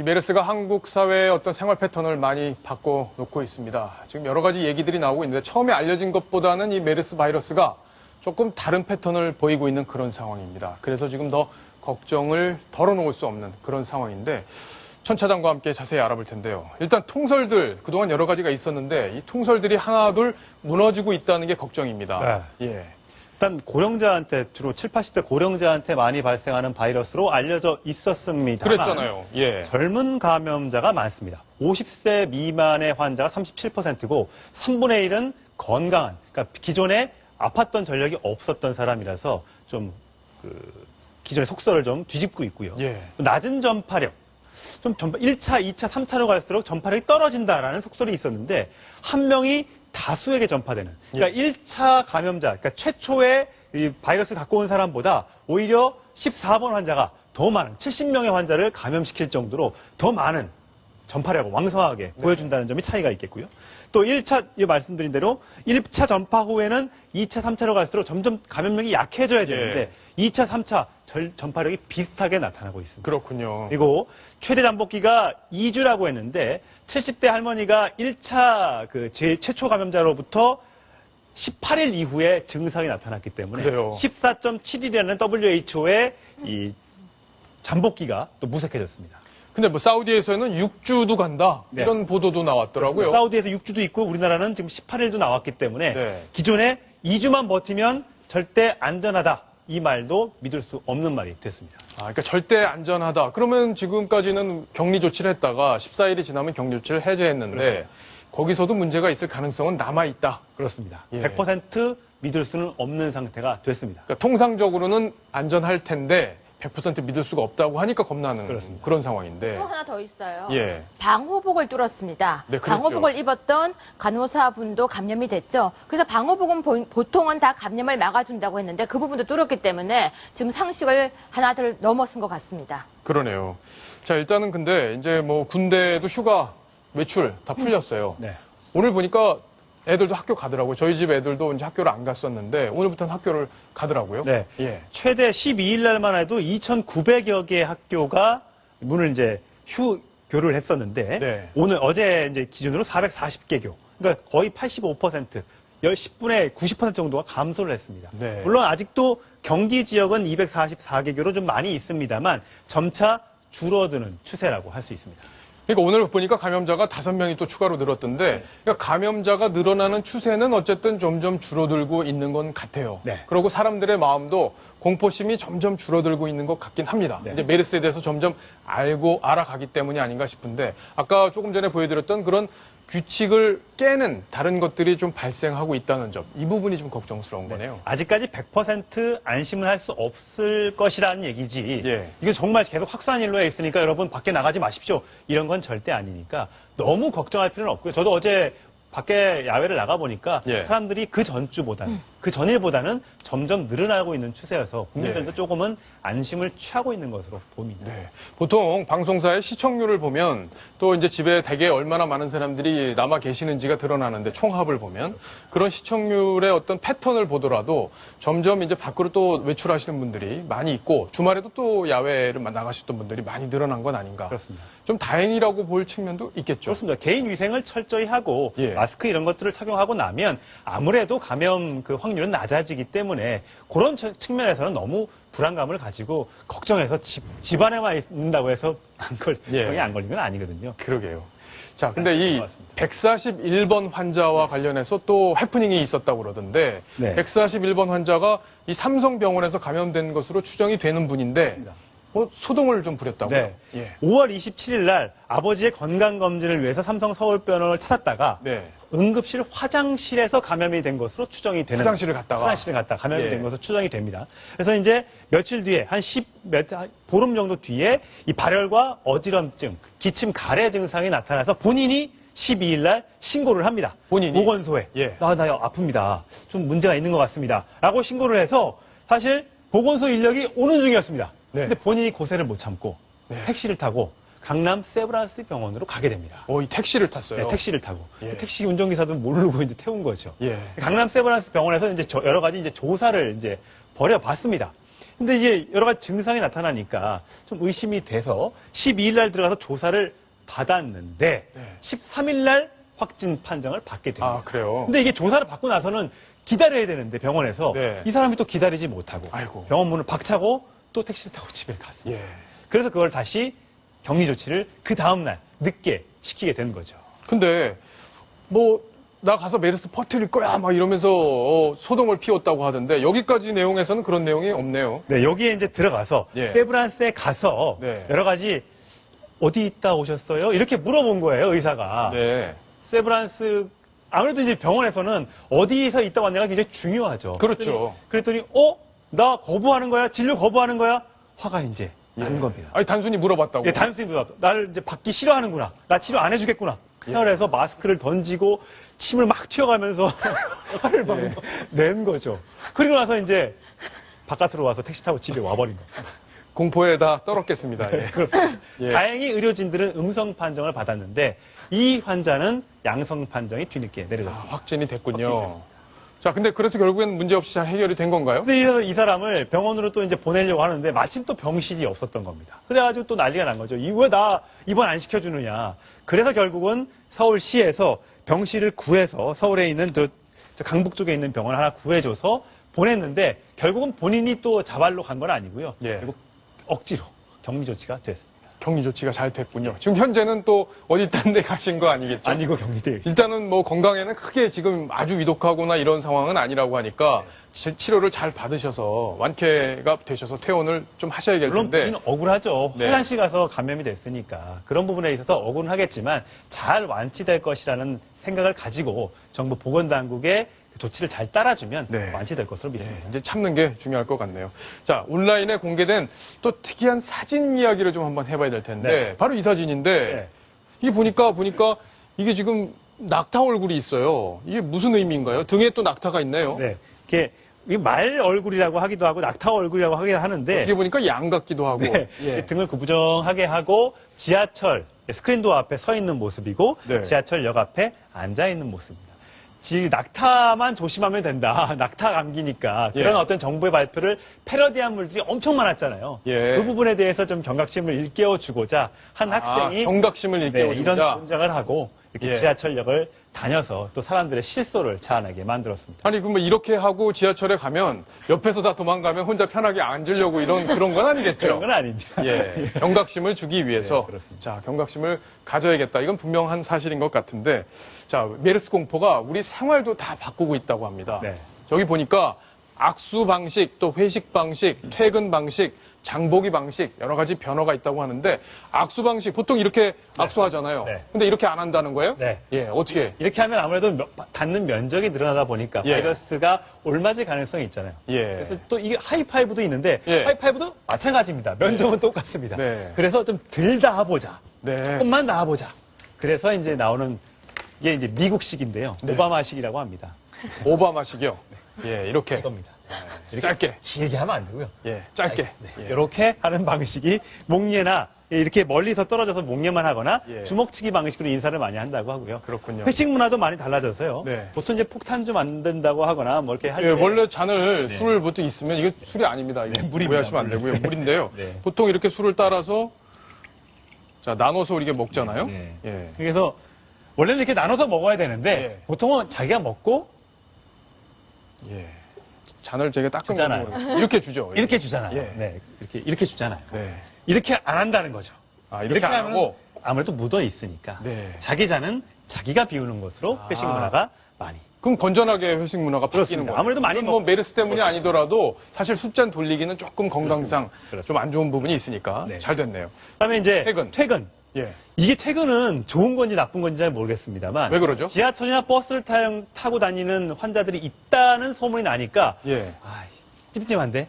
메르스가 한국 사회의 어떤 생활 패턴을 많이 바꿔놓고 있습니다. 지금 여러 가지 얘기들이 나오고 있는데 처음에 알려진 것보다는 이 메르스 바이러스가 조금 다른 패턴을 보이고 있는 그런 상황입니다. 그래서 지금 더 걱정을 덜어놓을 수 없는 그런 상황인데 천 차장과 함께 자세히 알아볼 텐데요. 일단 통설들 그동안 여러 가지가 있었는데 이 통설들이 하나둘 무너지고 있다는 게 걱정입니다. 네. 예. 일단 고령자한테 주로 7, 80대 고령자한테 많이 발생하는 바이러스로 알려져 있었습니다. 그랬잖아요. 예. 젊은 감염자가 많습니다. 50세 미만의 환자가 37%고 3분의 1은 건강한, 그러니까 기존에 아팠던 전력이 없었던 사람이라서 좀 기존의 속설을 좀 뒤집고 있고요. 예. 낮은 전파력, 좀 1차, 2차, 3차로 갈수록 전파력이 떨어진다라는 속설이 있었는데 한 명이 다수에게 전파되는. 그러니까 1차 감염자, 그러니까 최초의 이 바이러스 갖고 온 사람보다 오히려 14번 환자가 더 많은 70명의 환자를 감염시킬 정도로 더 많은 전파력을 왕성하게 보여준다는 점이 차이가 있겠고요. 또 1차, 말씀드린 대로 1차 전파 후에는 2차, 3차로 갈수록 점점 감염력이 약해져야 되는데 2차, 3차 전파력이 비슷하게 나타나고 있습니다. 그렇군요. 그리고 최대 잠복기가 2주라고 했는데 70대 할머니가 1차 최초 감염자로부터 18일 이후에 증상이 나타났기 때문에 그래요. 14.7일이라는 WHO의 이 잠복기가 또 무색해졌습니다. 근데 뭐 사우디에서는 6주도 간다 네. 이런 보도도 나왔더라고요. 사우디에서 6주도 있고 우리나라는 지금 18일도 나왔기 때문에 네. 기존에 2주만 버티면 절대 안전하다. 이 말도 믿을 수 없는 말이 됐습니다. 그러니까 절대 안전하다. 그러면 지금까지는 격리 조치를 했다가 14일이 지나면 격리 조치를 해제했는데 그렇죠. 거기서도 문제가 있을 가능성은 남아있다. 그렇습니다. 예. 100% 믿을 수는 없는 상태가 됐습니다. 그러니까 통상적으로는 안전할 텐데 100% 믿을 수가 없다고 하니까 겁나는 그렇습니다. 그런 상황인데. 또 하나 더 있어요. 예. 방호복을 뚫었습니다. 네, 그랬죠. 방호복을 입었던 간호사분도 감염이 됐죠. 그래서 방호복은 보통은 다 감염을 막아준다고 했는데 그 부분도 뚫었기 때문에 지금 상식을 하나를 넘어선 것 같습니다. 그러네요. 자, 일단은 근데 이제 뭐 군대도 휴가, 외출 다 풀렸어요. 네. 오늘 보니까 애들도 학교 가더라고요. 저희 집 애들도 이제 학교를 안 갔었는데 오늘부터는 학교를 가더라고요. 네. 예. 최대 12일 날만 해도 2,900여 개의 학교가 문을 이제 휴교를 했었는데 네. 오늘 어제 이제 기준으로 440개 교. 그러니까 거의 85%, 10분의 90% 정도가 감소를 했습니다. 네. 물론 아직도 경기 지역은 244개 교로 좀 많이 있습니다만 점차 줄어드는 추세라고 할 수 있습니다. 그러니까 오늘 보니까 감염자가 5명이 또 추가로 늘었던데 그러니까 감염자가 늘어나는 추세는 어쨌든 점점 줄어들고 있는 건 같아요. 네. 그리고 사람들의 마음도 공포심이 점점 줄어들고 있는 것 같긴 합니다. 네. 이제 메르스에 대해서 점점 알아가기 때문이 아닌가 싶은데 아까 조금 전에 보여드렸던 그런 규칙을 깨는 다른 것들이 좀 발생하고 있다는 점, 이 부분이 좀 걱정스러운 거네요. 아직까지 100% 안심을 할 수 없을 것이라는 얘기지. 예. 이게 정말 계속 확산 일로에 있으니까 여러분 밖에 나가지 마십시오. 이런 건 절대 아니니까 너무 걱정할 필요는 없고요. 저도 어제 밖에 야외를 나가보니까 예. 사람들이 그 전주보다는, 그 전일보다는 점점 늘어나고 있는 추세여서 국민들도 예. 조금은 안심을 취하고 있는 것으로 봅니다. 네. 보통 방송사의 시청률을 보면 또 이제 집에 대개 얼마나 많은 사람들이 남아 계시는지가 드러나는데 총합을 보면 그런 시청률의 어떤 패턴을 보더라도 점점 이제 밖으로 또 외출하시는 분들이 많이 있고 주말에도 또 야외를 나가셨던 분들이 많이 늘어난 건 아닌가. 그렇습니다. 좀 다행이라고 볼 측면도 있겠죠. 그렇습니다. 개인 위생을 철저히 하고 예. 마스크 이런 것들을 착용하고 나면 아무래도 감염 그 확률은 낮아지기 때문에 그런 측면에서는 너무 불안감을 가지고 걱정해서 집 안에만 있는다고 해서 예. 안 걸리는 건 아니거든요. 그러게요. 자, 근데 이 고맙습니다. 141번 환자와 관련해서 또 해프닝이 있었다고 그러던데 네. 141번 환자가 이 삼성병원에서 감염된 것으로 추정이 되는 분인데 소동을 좀 부렸다고요? 네. 예. 5월 27일 날 아버지의 건강검진을 위해서 삼성 서울병원을 찾았다가 네. 응급실 화장실에서 감염이 된 것으로 추정이 되는. 화장실을 갔다가 감염이 예. 된 것으로 추정이 됩니다. 그래서 이제 며칠 뒤에 보름 정도 뒤에 이 발열과 어지럼증, 기침 가래 증상이 나타나서 본인이 12일 날 신고를 합니다. 본인이? 보건소에. 예. 나 아픕니다. 좀 문제가 있는 것 같습니다. 라고 신고를 해서 사실 보건소 인력이 오는 중이었습니다. 네. 근데 본인이 고세를 못 참고 네. 택시를 타고 강남 세브란스 병원으로 가게 됩니다. 이 택시를 탔어요. 네, 택시를 타고. 예. 택시 운전기사도 모르고 이제 태운 거죠. 예. 강남 세브란스 병원에서 이제 여러 가지 이제 조사를 이제 벌여봤습니다. 근데 이게 여러 가지 증상이 나타나니까 좀 의심이 돼서 12일 날 들어가서 조사를 받았는데 네. 13일 날 확진 판정을 받게 됩니다. 아, 그래요? 근데 이게 조사를 받고 나서는 기다려야 되는데 병원에서 네. 이 사람이 또 기다리지 못하고 아이고. 병원 문을 박차고 또 택시를 타고 집에 갔어요. 예. 그래서 그걸 다시 격리 조치를 그 다음날 늦게 시키게 된 거죠. 근데 뭐 나 가서 메르스 퍼뜨릴 거야 막 이러면서 소동을 피웠다고 하던데 여기까지 내용에서는 그런 내용이 없네요. 네, 여기에 이제 들어가서 예. 세브란스에 가서 네. 여러 가지 어디 있다 오셨어요? 이렇게 물어본 거예요, 의사가. 네. 세브란스 아무래도 이제 병원에서는 어디서 있다 왔냐가 굉장히 중요하죠. 그렇죠. 그랬더니 나 거부하는 거야? 진료 거부하는 거야? 화가 이제 난 겁니다. 아니 단순히 물어봤다고. 예, 단순히 나를 이제 받기 싫어하는구나. 나 치료 안 해주겠구나. 그래서 마스크를 던지고 침을 막 튀어가면서 화를 막 낸 거죠. 그리고 나서 이제 바깥으로 와서 택시 타고 집에 와버린 거예요. 공포에 다 떨었겠습니다. 예. 그렇습니다. 예. 다행히 의료진들은 음성 판정을 받았는데 이 환자는 양성 판정이 뒤늦게 아, 내려졌습니다. 확진이 됐군요. 확진됐습니다. 자, 근데 그래서 결국엔 문제없이 잘 해결이 된 건가요? 그래서 이 사람을 병원으로 또 이제 보내려고 하는데 마침 또 병실이 없었던 겁니다. 그래가지고 또 난리가 난 거죠. 왜 나 입원 안 시켜주느냐. 그래서 결국은 서울시에서 병실을 구해서 서울에 있는 저 강북 쪽에 있는 병원 하나 구해줘서 보냈는데 결국은 본인이 또 자발로 간 건 아니고요. 예. 결국 억지로 격리 조치가 됐습니다. 격리 조치가 잘 됐군요. 지금 현재는 또 어디 딴 데 가신 거 아니겠죠? 아니고 격리돼요. 일단은 뭐 건강에는 크게 지금 아주 위독하거나 이런 상황은 아니라고 하니까 치료를 잘 받으셔서 완쾌가 되셔서 퇴원을 좀 하셔야겠는데. 물론 본인은 억울하죠. 네. 화장실 가서 감염이 됐으니까 그런 부분에 있어서 억울은 하겠지만 잘 완치될 것이라는 생각을 가지고 정부 보건당국의 조치를 잘 따라주면 네. 완치될 것으로 믿습니다. 예, 이제 참는 게 중요할 것 같네요. 자, 온라인에 공개된 또 특이한 사진 이야기를 좀 한번 해봐야 될 텐데, 네. 바로 이 사진인데, 네. 이게 보니까 이게 지금 낙타 얼굴이 있어요. 이게 무슨 의미인가요? 등에 또 낙타가 있네요. 네. 이게 말 얼굴이라고 하기도 하고 낙타 얼굴이라고 하기도 하는데 어떻게 보니까 양 같기도 하고. 네. 예. 등을 구부정하게 하고 지하철 스크린도어 앞에 서 있는 모습이고 네. 지하철역 앞에 앉아 있는 모습입니다. 낙타만 조심하면 된다. 낙타 감기니까 그런 예. 어떤 정부의 발표를 패러디한 물들이 엄청 많았잖아요. 예. 그 부분에 대해서 좀 경각심을 일깨워주고자 한 학생이 경각심을 네, 일깨워주자. 이런 분장을 하고 이렇게 예. 지하철역을 다녀서 또 사람들의 실소를 자아나게 만들었습니다. 아니, 그럼 이렇게 하고 지하철에 가면 옆에서 다 도망가면 혼자 편하게 앉으려고 그런 건 아니겠죠? 그런 건 아닙니다. 예, 경각심을 주기 위해서 네, 그렇습니다. 자, 경각심을 가져야겠다. 이건 분명한 사실인 것 같은데 자, 메르스 공포가 우리 생활도 다 바꾸고 있다고 합니다. 네. 저기 보니까 악수 방식, 또 회식 방식, 퇴근 방식, 장보기 방식 여러 가지 변화가 있다고 하는데 악수 방식 보통 이렇게 악수하잖아요. 네. 근데 이렇게 안 한다는 거예요? 네. 예, 어떻게? 이렇게 하면 아무래도 닿는 면적이 늘어나다 보니까 예. 바이러스가 올맞을 가능성이 있잖아요. 예. 그래서 또 이게 하이파이브도 있는데 예. 하이파이브도 마찬가지입니다. 면적은 똑같습니다. 네. 그래서 좀 덜 닿아보자. 네. 조금만 닿아보자. 그래서 이제 나오는 이게 이제 미국식인데요. 네. 오바마식이라고 합니다. 오바마식이요. 예, 이렇게. 이겁니다. 짧게. 길게 하면 안 되고요. 예, 짧게. 네. 예. 이렇게 하는 방식이 목례나 이렇게 멀리서 떨어져서 목례만 하거나 예. 주먹치기 방식으로 인사를 많이 한다고 하고요. 그렇군요. 회식 문화도 많이 달라져서요. 네. 보통 이제 폭탄 좀 안 된다고 하거나 뭐 이렇게 할 때. 예, 원래 잔을 네. 술을 보통 있으면 이게 술이 아닙니다. 이게 물입니다, 오해하시면 안 물. 되고요. 물인데요. 네. 보통 이렇게 술을 따라서 자, 나눠서 이렇게 먹잖아요. 네. 예. 그래서 원래는 이렇게 나눠서 먹어야 되는데 예. 보통은 자기가 먹고 예. 잔을 되게 따끔 주잖아요. 먹는 이렇게 주죠. 이렇게 주잖아요. 예. 네, 이렇게 주잖아요. 네. 이렇게 안 한다는 거죠. 아, 이렇게 안 하면 하고 아무래도 묻어 있으니까 네. 자기 잔은 자기가 비우는 것으로 아. 회식 문화가 많이. 그럼 건전하게 회식 문화가 바뀌는 그렇습니다. 거예요. 아무래도 많이 물론 뭐 메르스 때문이 아니더라도 사실 숫잔 돌리기는 조금 건강상 그렇습니다. 좀 안 좋은 부분이 있으니까 네. 잘 됐네요. 그다음에 이제 퇴근. 예. 이게 퇴근은 좋은 건지 나쁜 건지 잘 모르겠습니다만 왜 그러죠? 지하철이나 버스를 타고 다니는 환자들이 있다는 소문이 나니까 예. 찜찜한데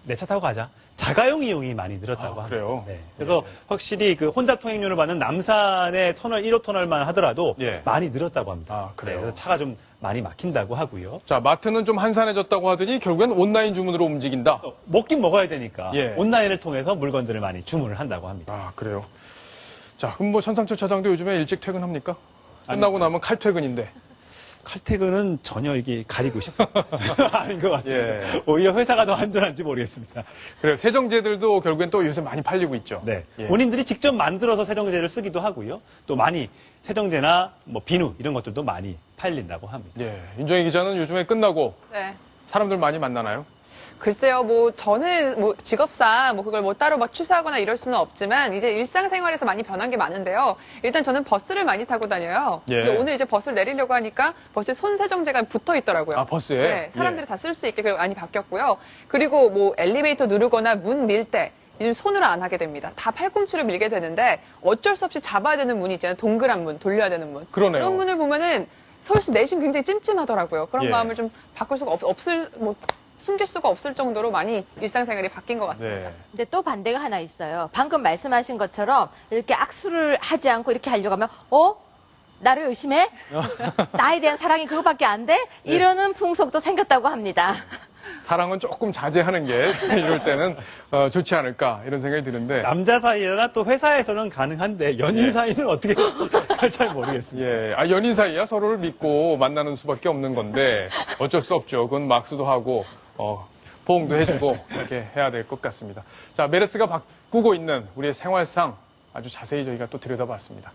내 차 타고 가자. 자가용 이용이 많이 늘었다고 아, 합니다. 그래요? 네. 그래서 확실히 그 혼잡 통행료를 받는 남산의 터널 1호 터널만 하더라도 예. 많이 늘었다고 합니다. 아, 그래요? 네, 그래서 차가 좀 많이 막힌다고 하고요. 자, 마트는 좀 한산해졌다고 하더니 결국엔 온라인 주문으로 움직인다. 또 먹긴 먹어야 되니까 예. 온라인을 통해서 물건들을 많이 주문을 한다고 합니다. 아, 그래요. 자, 그럼 뭐 천상철 차장도 요즘에 일찍 퇴근합니까? 끝나고 나면 칼퇴근인데. 칼퇴근은 전혀 이게 가리고 싶습니다. 아닌 것 같아요. 예. 오히려 회사가 더 안전한지 모르겠습니다. 그래요. 세정제들도 결국엔 또 요새 많이 팔리고 있죠. 네. 예. 본인들이 직접 만들어서 세정제를 쓰기도 하고요. 또 많이 세정제나 뭐 비누 이런 것들도 많이 팔린다고 합니다. 예. 윤정희 기자는 요즘에 끝나고 네. 사람들 많이 만나나요? 글쎄요, 저는 직업상 그걸 따로 취사하거나 이럴 수는 없지만 이제 일상생활에서 많이 변한 게 많은데요. 일단 저는 버스를 많이 타고 다녀요. 예. 근데 오늘 이제 버스를 내리려고 하니까 버스에 손세정제가 붙어 있더라고요. 아, 버스에? 네, 사람들이 예. 다 쓸 수 있게 많이 바뀌었고요. 그리고 엘리베이터 누르거나 문 밀 때 요즘 손으로 안 하게 됩니다. 다 팔꿈치로 밀게 되는데 어쩔 수 없이 잡아야 되는 문이 있잖아요. 동그란 문, 돌려야 되는 문. 그러네요. 그런 문을 보면은 서울시 내심 굉장히 찜찜하더라고요. 그런 예. 마음을 좀 바꿀 수가 숨길 수가 없을 정도로 많이 일상생활이 바뀐 것 같습니다. 네. 근데 또 반대가 하나 있어요. 방금 말씀하신 것처럼 이렇게 악수를 하지 않고 이렇게 하려고 하면, 나를 의심해? 나에 대한 사랑이 그것밖에 안 돼? 이러는 풍속도 생겼다고 합니다. 사랑은 조금 자제하는 게 이럴 때는 좋지 않을까 이런 생각이 드는데. 남자 사이나 또 회사에서는 가능한데 연인 예. 사이는 어떻게 될지 잘 모르겠습니다. 예. 연인 사이야 서로를 믿고 만나는 수밖에 없는 건데 어쩔 수 없죠. 그건 막수도 하고 보험도 해주고 이렇게 해야 될 것 같습니다. 자, 메르스가 바꾸고 있는 우리의 생활상 아주 자세히 저희가 또 들여다봤습니다.